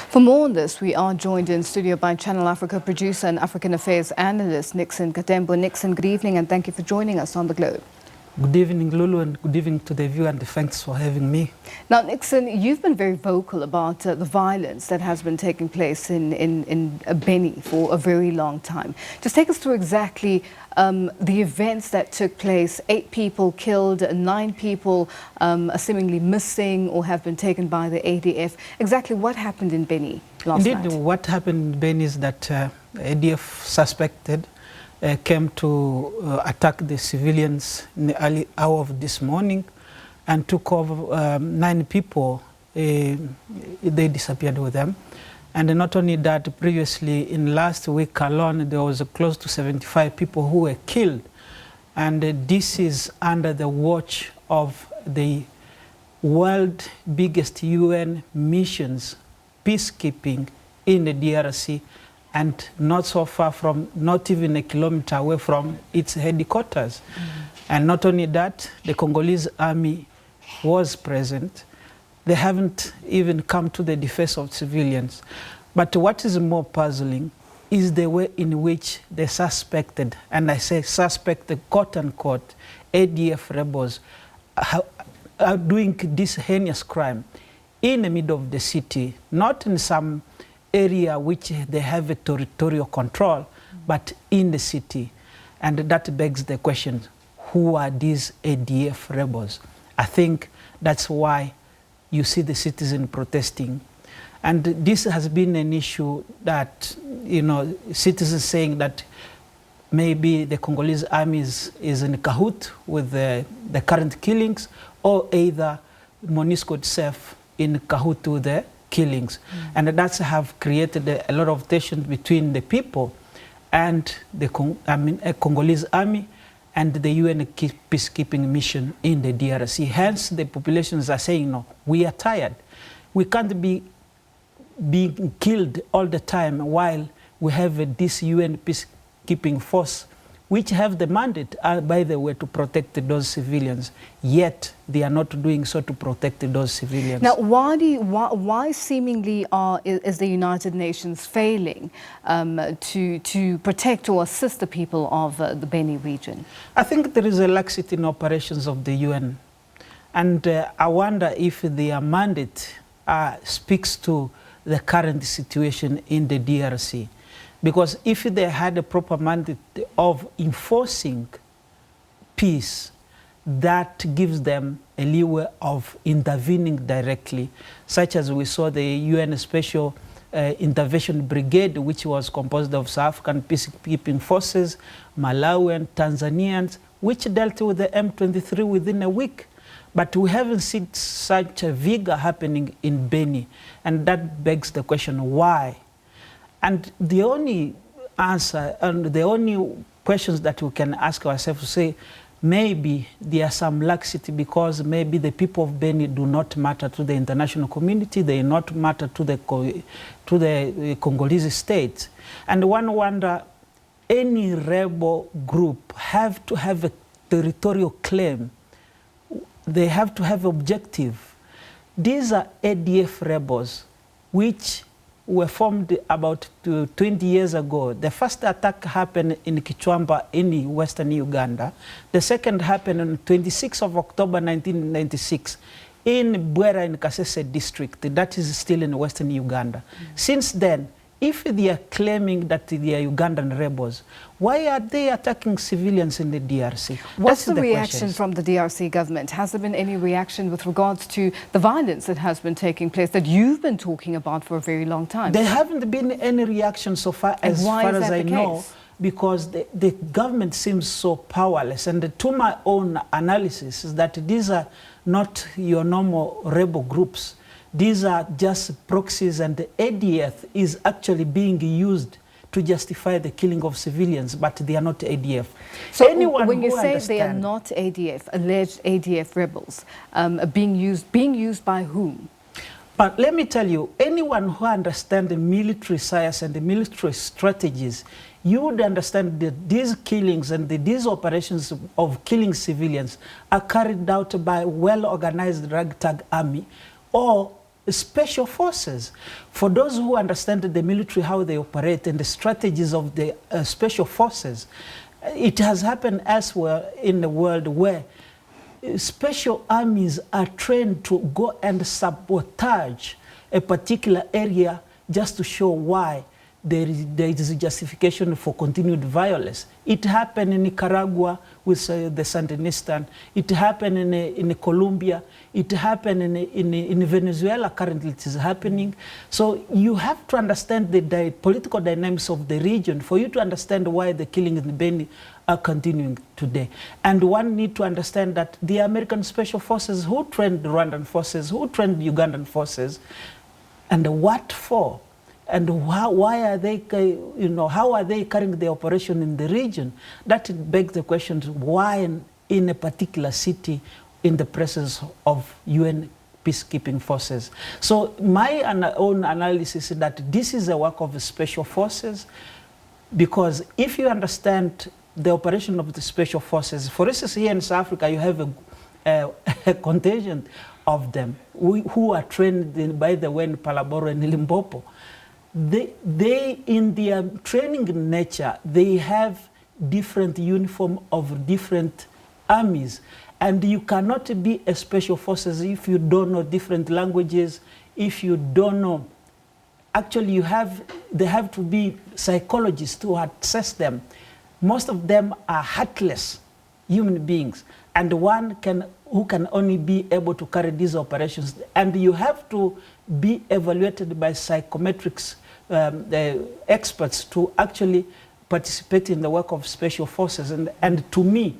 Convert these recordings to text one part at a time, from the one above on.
For more on this, we are joined in studio by Channel Africa producer and African Affairs analyst Nixon Katembo. Nixon, good evening and thank you for joining us on The Globe. Good evening, Lulu, and good evening to the viewer, and thanks for having me. Now, Nixon, you've been very vocal about the violence that has been taking place in Beni for a very long time. Just take us through exactly the events that took place. 8 people killed, 9 people are seemingly missing or have been taken by the ADF. Exactly what happened in Beni last night? Indeed, what happened in Beni is that ADF suspected came to attack the civilians in the early hour of this morning and took over 9 people. They disappeared with them. And not only that, previously in last week alone, there was close to 75 people who were killed. And this is under the watch of the world biggest UN missions, peacekeeping in the DRC, and not so far from, not even a kilometer away from its headquarters. And not only that, the Congolese army was present. They haven't even come to the defense of civilians. But what is more puzzling is the way in which the suspected, and I say suspected, quote unquote, ADF rebels are doing this heinous crime in the middle of the city, not in some area which they have a territorial control, but in the city. And that begs the question, who are these ADF rebels? I think that's why you see the citizens protesting. And this has been an issue that, you know, citizens saying that maybe the Congolese army is in cahoot with the current killings, or either MONUSCO itself in cahoot with the killings. And that's have created a lot of tension between the people and the Congolese army and the UN peacekeeping mission in the DRC. Hence, the populations are saying, no, we are tired. We can't be being killed all the time while we have this UN peacekeeping force, which have the mandate, by the way, to protect those civilians. Yet they are not doing so to protect those civilians. Now, why seemingly is the United Nations failing to protect or assist the people of the Beni region? I think there is a laxity in operations of the UN. And I wonder if their mandate speaks to the current situation in the DRC. Because if they had a proper mandate of enforcing peace, that gives them a leeway of intervening directly, such as we saw the UN Special Intervention Brigade, which was composed of South African peacekeeping forces, Malawian, Tanzanians, which dealt with the M23 within a week. But we haven't seen such a vigor happening in Beni, and that begs the question, why? And the only answer and the only questions that we can ask ourselves to say, maybe there are some laxity because maybe the people of Beni do not matter to the international community, they do not matter to the Congolese state. And one wonder, any rebel group have to have a territorial claim. They have to have objective. These are ADF rebels, which were formed about 20 years ago. The first attack happened in Kichwamba in western Uganda. The second happened on 26th of October 1996 in Bwera in Kasese district. That is still in western Uganda. Since then, if they are claiming that they are Ugandan rebels, why are they attacking civilians in the DRC? What's the reaction from the DRC government? Has there been any reaction with regards to the violence that has been taking place that you've been talking about for a very long time? There haven't been any reaction so far, as far as I know, because the government seems so powerless. And to my own analysis is that these are not your normal rebel groups. These are just proxies, and the ADF is actually being used to justify the killing of civilians, but they are not ADF. So when you say they are not ADF, alleged ADF rebels, being used by whom? But let me tell you, anyone who understands the military science and the military strategies, you would understand that these killings and these operations of killing civilians are carried out by well-organized ragtag army or special forces. For those who understand the military, how they operate, and the strategies of the special forces, it has happened elsewhere in the world where special armies are trained to go and sabotage a particular area just to show why there is a justification for continued violence. It happened in Nicaragua with the Sandinistas. It happened in Colombia. It happened in Venezuela. Currently it is happening. So you have to understand the political dynamics of the region for you to understand why the killings in Beni are continuing today. And one need to understand that the American Special Forces, who trained the Rwandan forces, who trained the Ugandan forces, and what for? And why are they, how are they carrying the operation in the region? That begs the question, why in a particular city in the presence of UN peacekeeping forces? So my own analysis is that this is a work of the special forces, because if you understand the operation of the special forces, for instance, here in South Africa, you have a contingent of them who are trained, by the way, in Palaboro and Limpopo. They, in their training nature, they have different uniform of different armies. And you cannot be a special forces if you don't know different languages, if you don't know. Actually, they have to be psychologists to assess them. Most of them are heartless human beings, and who can only be able to carry these operations. And you have to be evaluated by psychometrics experts to actually participate in the work of special forces. And to me,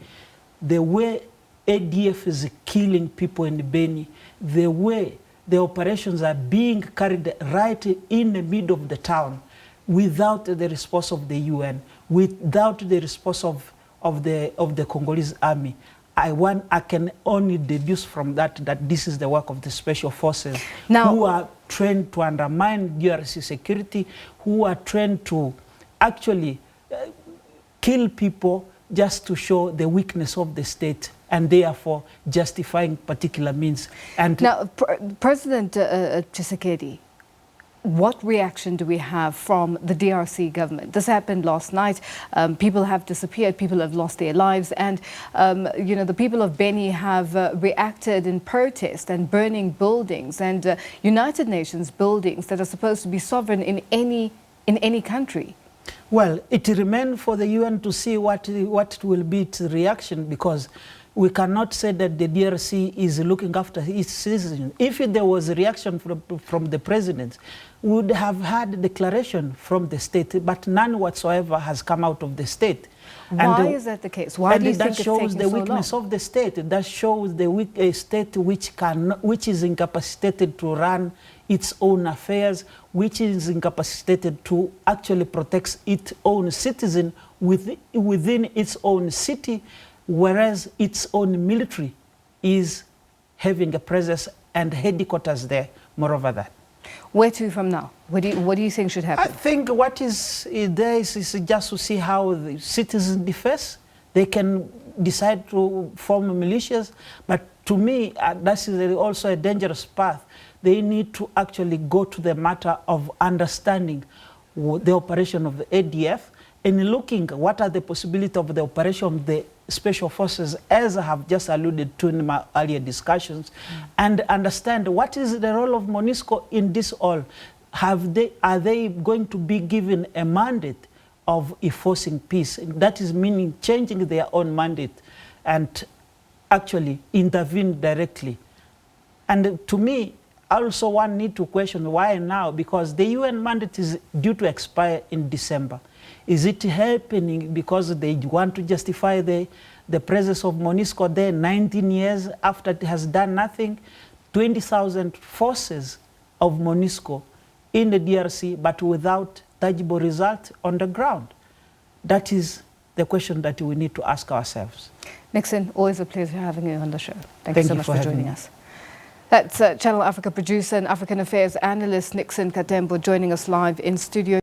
the way ADF is killing people in Beni, the way the operations are being carried right in the middle of the town without the response of the UN, without the response of the Congolese army, I can only deduce from that this is the work of the special forces, now, who are trained to undermine DRC security, who are trained to actually kill people just to show the weakness of the state, and therefore justifying particular means. And now, President Tshisekedi, what reaction do we have from the DRC government? This happened last night. People have disappeared. People have lost their lives. And, the people of Beni have reacted in protest and burning buildings and United Nations buildings that are supposed to be sovereign in any country. Well, it remains for the UN to see what will be its reaction, because we cannot say that the DRC is looking after its citizens. If there was a reaction from the president, we would have had a declaration from the state, but none whatsoever has come out of the state. Why is that the case? Why do you think it's taking so long? That shows the weakness of the state. That shows the state which is incapacitated to run its own affairs, which is incapacitated to actually protect its own citizen within its own city, whereas its own military is having a presence and headquarters there, moreover that. Where to from now? What do you think should happen? I think what is there is just to see how the citizens defense. They can decide to form militias, but to me, that is also a dangerous path. They need to actually go to the matter of understanding the operation of the ADF and looking what are the possibilities of the operation of the special forces, as I have just alluded to in my earlier discussions, and understand what is the role of MONUSCO in this all. Are they going to be given a mandate of enforcing peace? That is meaning changing their own mandate and actually intervene directly. And to me, also one need to question why now, because the UN mandate is due to expire in December. Is it happening because they want to justify the presence of MONUSCO there 19 years after it has done nothing? 20,000 forces of MONUSCO in the DRC, but without tangible result on the ground. That is the question that we need to ask ourselves. Nixon, always a pleasure having you on the show. Thank you so much for joining us. That's Channel Africa producer and African Affairs analyst Nixon Katembo joining us live in studio.